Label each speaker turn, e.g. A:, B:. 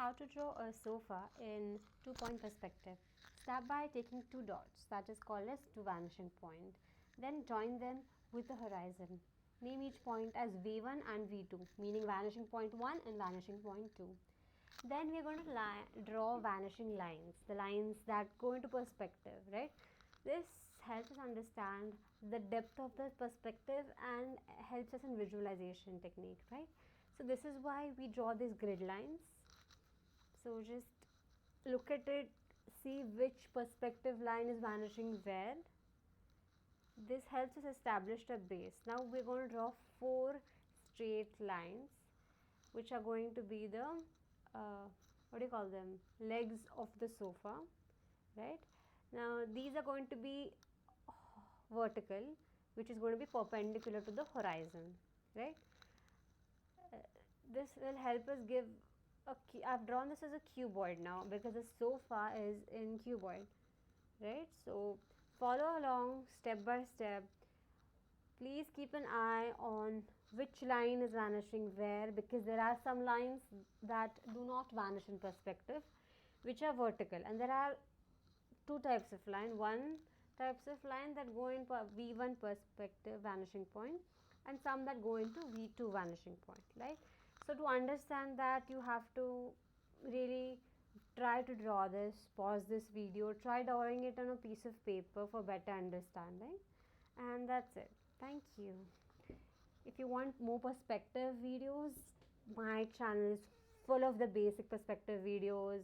A: how to draw a sofa in 2-point perspective. Start by taking 2 dots, that is called as 2 vanishing point. Then join them with the horizon. Name each point as V1 and V2, meaning vanishing point 1 and vanishing point 2. Then we are going to draw vanishing lines, the lines that go into perspective, right? This helps us understand the depth of the perspective and helps us in visualization technique, right? So this is why we draw these grid lines. So just look at it, see which perspective line is vanishing where. This helps us establish a base. Now we're going to draw 4 straight lines which are going to be the what do you call them, legs of the sofa, right? Now these are going to be vertical, which is going to be perpendicular to the horizon, right? This will help us give I've drawn this as a cuboid now because the sofa is in cuboid, right? So follow along step by step. Please keep an eye on which line is vanishing where, because there are some lines that do not vanish in perspective, which are vertical, and there are 2 types of line. One types of line that go in V1 perspective vanishing point and some that go into V2 vanishing point, right? So to understand that, you have to really try to draw this, pause this video, try drawing it on a piece of paper for better understanding, and that's it. Thank you. If you want more perspective videos, my channel is full of the basic perspective videos,